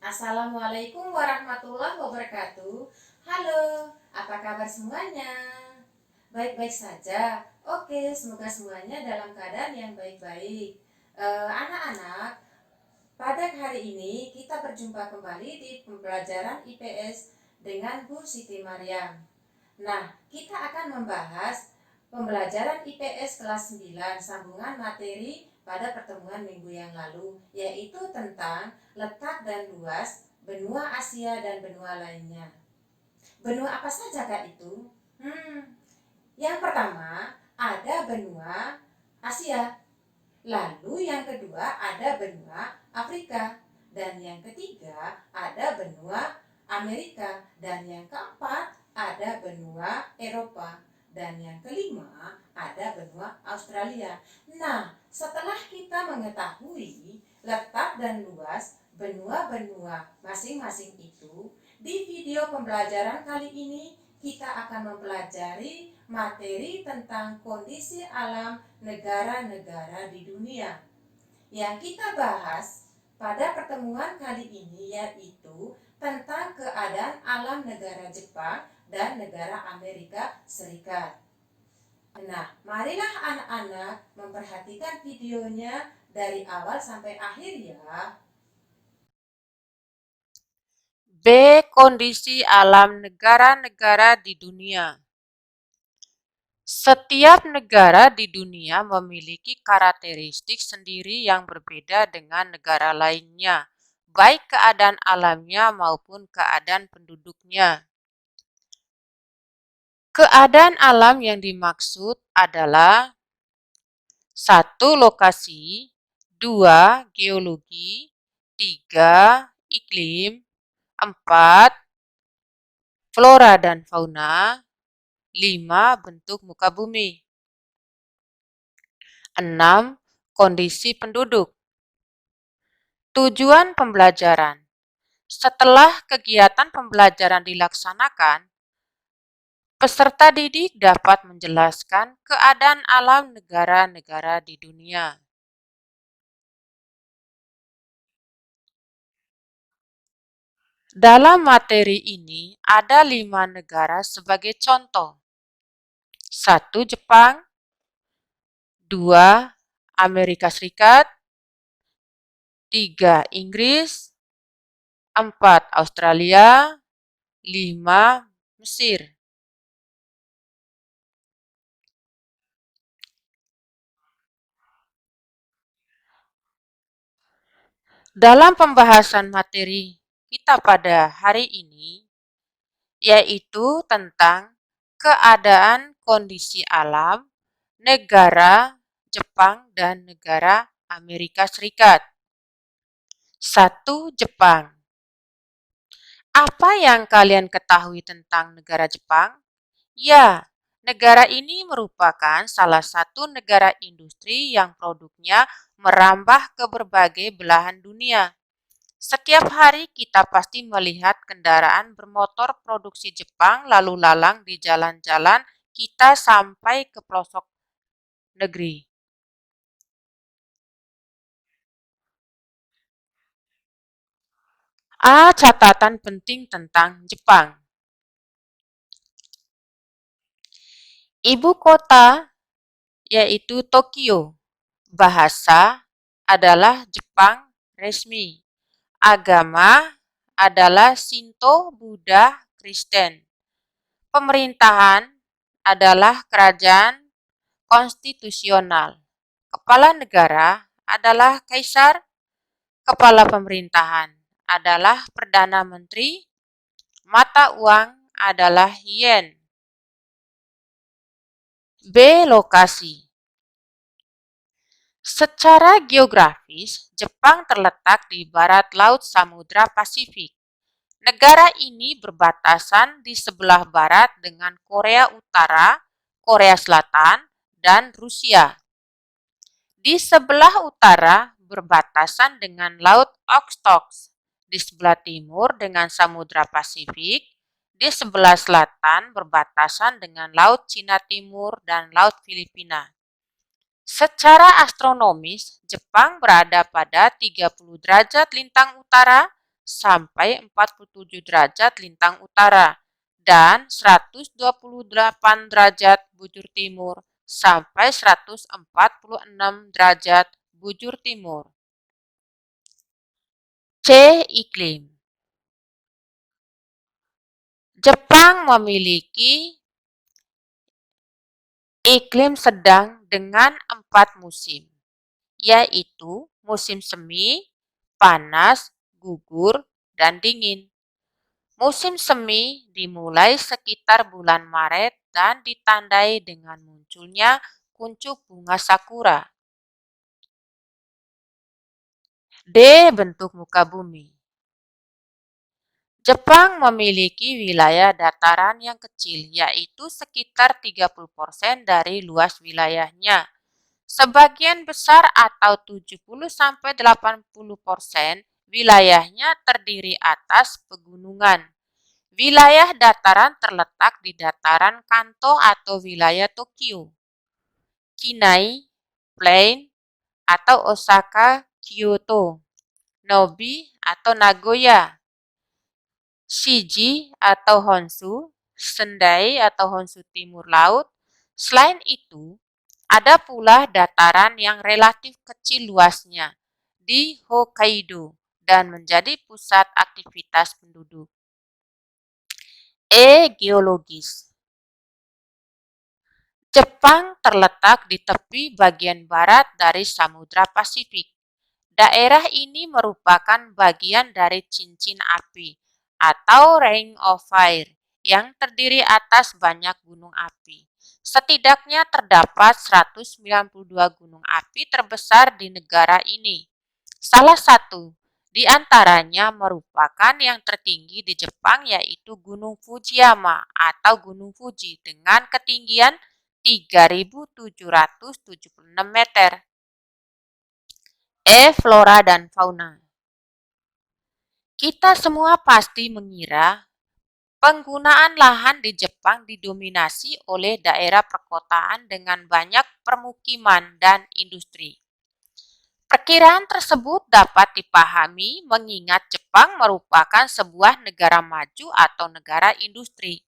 Assalamualaikum warahmatullahi wabarakatuh. Halo, apa kabar semuanya? Baik-baik saja. Oke, semoga semuanya dalam keadaan yang baik-baik. Anak-anak, pada hari ini kita berjumpa kembali di pembelajaran IPS dengan Bu Siti Maryam. Nah, kita akan membahas pembelajaran IPS kelas 9 sambungan materi pada pertemuan minggu yang lalu, yaitu tentang letak dan luas benua Asia dan benua lainnya. Benua apa saja Kak itu? Yang pertama ada benua Asia, lalu yang kedua ada benua Afrika, dan yang ketiga ada benua Amerika, dan yang keempat ada benua Eropa, dan yang kelima ada benua Australia. Nah, setelah kita mengetahui letak dan luas benua-benua masing-masing itu, di video pembelajaran kali ini kita akan mempelajari materi tentang kondisi alam negara-negara di dunia. Yang kita bahas pada pertemuan kali ini yaitu tentang keadaan alam negara Jepang dan negara Amerika Serikat. Nah, marilah anak-anak memperhatikan videonya dari awal sampai akhir ya. B. Kondisi alam negara-negara di dunia. Setiap negara di dunia memiliki karakteristik sendiri yang berbeda dengan negara lainnya, baik keadaan alamnya maupun keadaan penduduknya. Keadaan alam yang dimaksud adalah 1. Lokasi, 2. Geologi, 3. Iklim, 4. Flora dan fauna, 5. Bentuk muka bumi. 6. Kondisi penduduk. Tujuan pembelajaran. Setelah kegiatan pembelajaran dilaksanakan, peserta didik dapat menjelaskan keadaan alam negara-negara di dunia. Dalam materi ini ada 5 negara sebagai contoh. 1. Jepang, 2. Amerika Serikat, 3. Inggris, 4. Australia, 5. Mesir. Dalam pembahasan materi kita pada hari ini, yaitu tentang keadaan kondisi alam negara Jepang dan negara Amerika Serikat. 1. Jepang. Apa yang kalian ketahui tentang negara Jepang? Ya, negara ini merupakan salah satu negara industri yang produknya merambah ke berbagai belahan dunia. Setiap hari kita pasti melihat kendaraan bermotor produksi Jepang lalu lalang di jalan-jalan kita sampai ke pelosok negeri. Catatan penting tentang Jepang. Ibu kota yaitu Tokyo. Bahasa adalah Jepang resmi. Agama adalah Shinto, Buddha, Kristen. Pemerintahan adalah kerajaan konstitusional. Kepala negara adalah kaisar. Kepala pemerintahan adalah perdana menteri. Mata uang adalah yen. B. Lokasi. Secara geografis, Jepang terletak di barat laut Samudra Pasifik. Negara ini berbatasan di sebelah barat dengan Korea Utara, Korea Selatan, dan Rusia. Di sebelah utara berbatasan dengan Laut Okhotsk, di sebelah timur dengan Samudra Pasifik, di sebelah selatan berbatasan dengan Laut Cina Timur dan Laut Filipina. Secara astronomis, Jepang berada pada 30 derajat lintang utara, sampai 47 derajat lintang utara dan 128 derajat bujur timur sampai 146 derajat bujur timur. C. Iklim. Jepang memiliki iklim sedang dengan 4 musim, yaitu musim semi, panas, gugur, dan dingin. Musim semi dimulai sekitar bulan Maret dan ditandai dengan munculnya kuncup bunga sakura. D. Bentuk muka bumi. Jepang memiliki wilayah dataran yang kecil, yaitu sekitar 30% dari luas wilayahnya. Sebagian besar atau 70-80% wilayahnya terdiri atas pegunungan. Wilayah dataran terletak di dataran Kanto atau wilayah Tokyo, Kinai Plain atau Osaka, Kyoto, Nobi atau Nagoya, Shiji atau Honshu, Sendai atau Honshu Timur Laut. Selain itu, ada pula dataran yang relatif kecil luasnya di Hokkaido dan menjadi pusat aktivitas penduduk. E. Geologis. Jepang terletak di tepi bagian barat dari Samudra Pasifik. Daerah ini merupakan bagian dari cincin api atau Ring of Fire yang terdiri atas banyak gunung api. Setidaknya terdapat 192 gunung api terbesar di negara ini. Salah satu di antaranya merupakan yang tertinggi di Jepang, yaitu Gunung Fujiyama atau Gunung Fuji dengan ketinggian 3.776 meter. E. Flora dan fauna. Kita semua pasti mengira penggunaan lahan di Jepang didominasi oleh daerah perkotaan dengan banyak permukiman dan industri. Perkiraan tersebut dapat dipahami mengingat Jepang merupakan sebuah negara maju atau negara industri.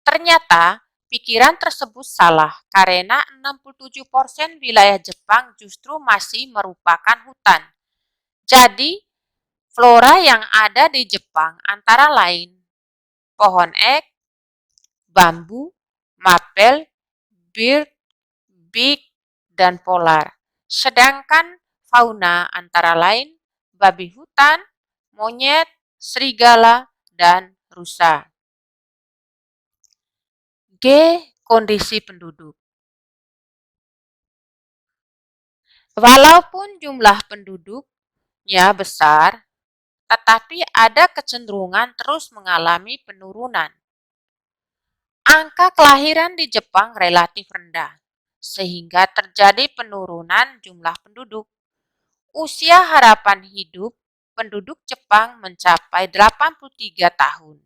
Ternyata, pikiran tersebut salah karena 67% wilayah Jepang justru masih merupakan hutan. Jadi, flora yang ada di Jepang antara lain pohon ek, bambu, mapel, birch, big, dan polar. Sedangkan fauna antara lain babi hutan, monyet, serigala, dan rusa. G. Kondisi penduduk. Walaupun jumlah penduduknya besar, tetapi ada kecenderungan terus mengalami penurunan. Angka kelahiran di Jepang relatif rendah, sehingga terjadi penurunan jumlah penduduk. Usia harapan hidup penduduk Jepang mencapai 83 tahun.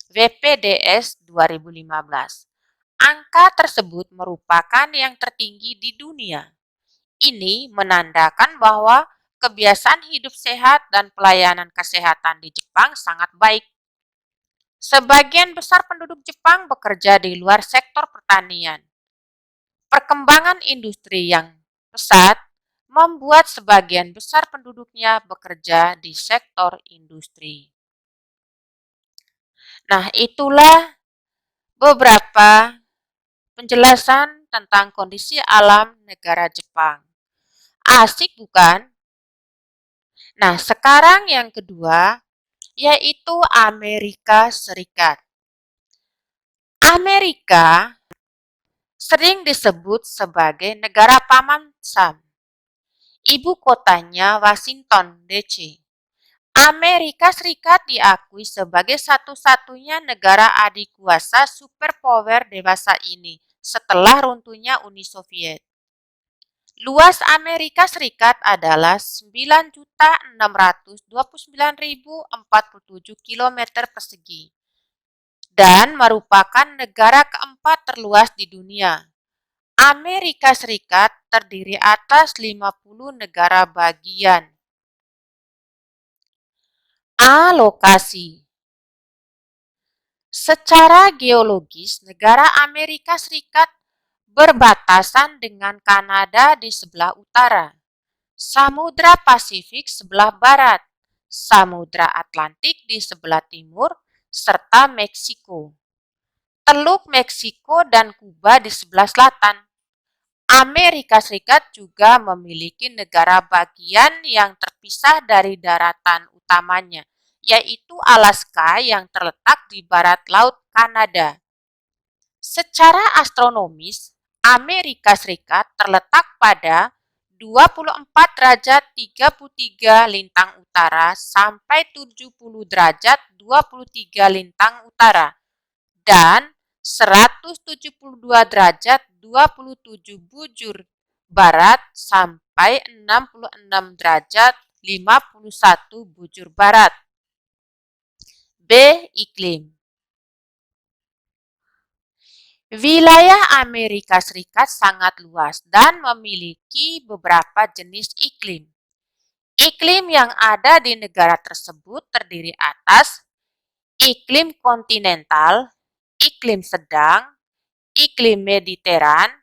WPDS 2015. Angka tersebut merupakan yang tertinggi di dunia. Ini menandakan bahwa kebiasaan hidup sehat dan pelayanan kesehatan di Jepang sangat baik. Sebagian besar penduduk Jepang bekerja di luar sektor pertanian. Perkembangan industri yang pesat membuat sebagian besar penduduknya bekerja di sektor industri. Nah, itulah beberapa penjelasan tentang kondisi alam negara Jepang. Asik bukan? Nah, sekarang yang kedua yaitu Amerika Serikat. Amerika sering disebut sebagai negara paman Sam. Ibu kotanya Washington, D.C. Amerika Serikat diakui sebagai satu-satunya negara adikuasa superpower dewasa ini setelah runtuhnya Uni Soviet. Luas Amerika Serikat adalah 9.629.047 km persegi dan merupakan negara keempat terluas di dunia. Amerika Serikat terdiri atas 50 negara bagian. Alokasi. Secara geologis, negara Amerika Serikat berbatasan dengan Kanada di sebelah utara, Samudra Pasifik sebelah barat, Samudra Atlantik di sebelah timur, serta Meksiko. Teluk Meksiko dan Kuba di sebelah selatan. Amerika Serikat juga memiliki negara bagian yang terpisah dari daratan utamanya, yaitu Alaska yang terletak di barat laut Kanada. Secara astronomis, Amerika Serikat terletak pada 24 derajat 33 lintang utara sampai 70 derajat 23 lintang utara dan 172 derajat 27 bujur barat sampai 66 derajat 51 bujur barat. B. Iklim. Wilayah Amerika Serikat sangat luas dan memiliki beberapa jenis iklim. Iklim yang ada di negara tersebut terdiri atas iklim kontinental, iklim sedang, iklim mediteran,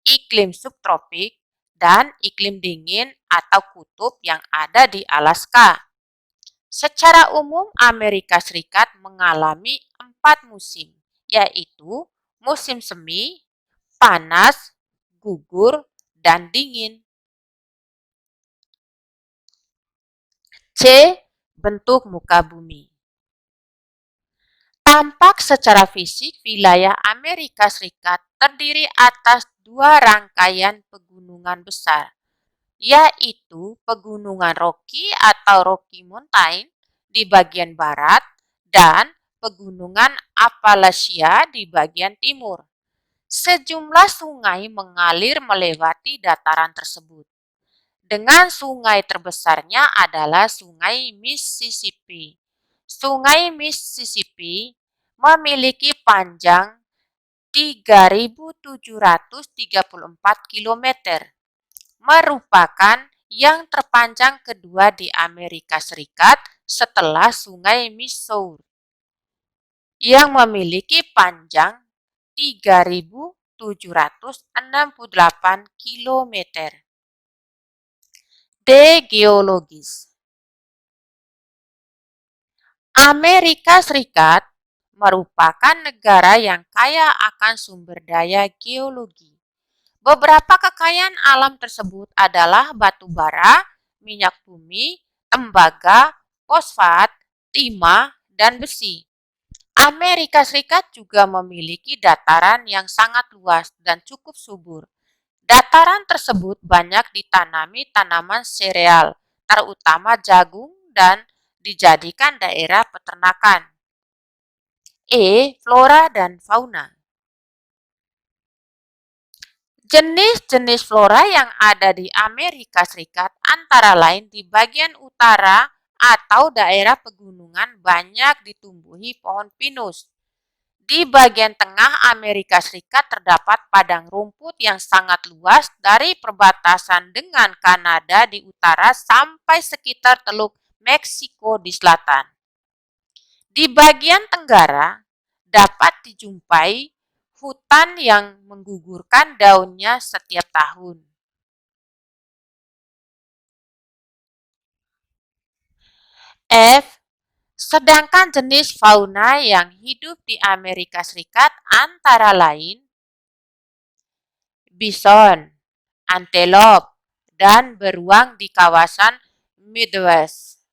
iklim subtropik, dan iklim dingin atau kutub yang ada di Alaska. Secara umum, Amerika Serikat mengalami 4 musim, yaitu musim semi, panas, gugur, dan dingin. C. Bentuk muka bumi. Tampak secara fisik, wilayah Amerika Serikat terdiri atas 2 rangkaian pegunungan besar, yaitu Pegunungan Rocky atau Rocky Mountain di bagian barat dan Pegunungan Appalachia di bagian timur. Sejumlah sungai mengalir melewati dataran tersebut. Dengan sungai terbesarnya adalah Sungai Mississippi. Sungai Mississippi memiliki panjang 3.734 km, merupakan yang terpanjang kedua di Amerika Serikat setelah Sungai Missouri, yang memiliki panjang 3.768 km. D. Geologis. Amerika Serikat merupakan negara yang kaya akan sumber daya geologi. Beberapa kekayaan alam tersebut adalah batu bara, minyak bumi, tembaga, fosfat, timah, dan besi. Amerika Serikat juga memiliki dataran yang sangat luas dan cukup subur. Dataran tersebut banyak ditanami tanaman sereal, terutama jagung, dan dijadikan daerah peternakan. E. Flora dan fauna. Jenis-jenis flora yang ada di Amerika Serikat antara lain di bagian utara atau daerah pegunungan banyak ditumbuhi pohon pinus. Di bagian tengah Amerika Serikat terdapat padang rumput yang sangat luas dari perbatasan dengan Kanada di utara sampai sekitar Teluk Meksiko di selatan. Di bagian tenggara dapat dijumpai hutan yang menggugurkan daunnya setiap tahun. F. Sedangkan jenis fauna yang hidup di Amerika Serikat antara lain bison, antelop, dan beruang di kawasan Midwest,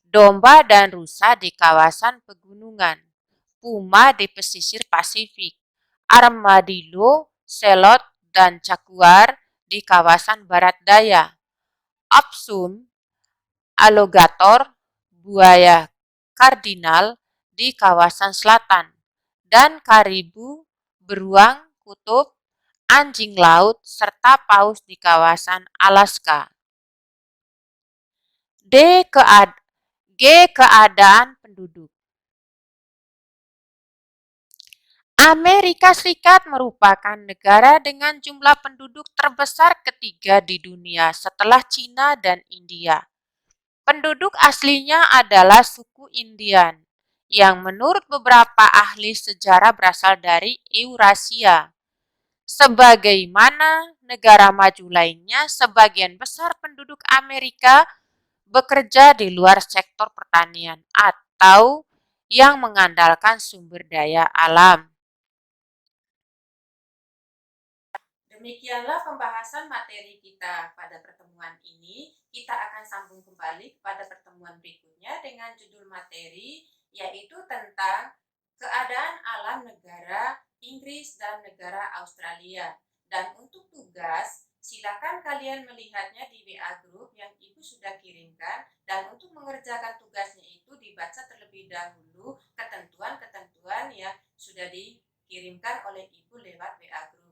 domba dan rusa di kawasan pegunungan, puma di pesisir Pasifik, armadillo, selot, dan jaguar di kawasan barat daya, opsum, alligator, buaya kardinal di kawasan selatan, dan karibu, beruang kutub, anjing laut, serta paus di kawasan Alaska. G. Keadaan penduduk. Amerika Serikat merupakan negara dengan jumlah penduduk terbesar ketiga di dunia setelah Cina dan India. Penduduk aslinya adalah suku Indian, yang menurut beberapa ahli sejarah berasal dari Eurasia. Sebagaimana negara maju lainnya, sebagian besar penduduk Amerika bekerja di luar sektor pertanian atau yang mengandalkan sumber daya alam. Demikianlah pembahasan materi kita pada pertemuan ini. Kita akan sambung kembali pada pertemuan berikutnya dengan judul materi yaitu tentang keadaan alam negara Inggris dan negara Australia. Dan untuk tugas, silakan kalian melihatnya di WA Group yang Ibu sudah kirimkan, dan untuk mengerjakan tugasnya itu dibaca terlebih dahulu ketentuan-ketentuan yang sudah dikirimkan oleh Ibu lewat WA Group.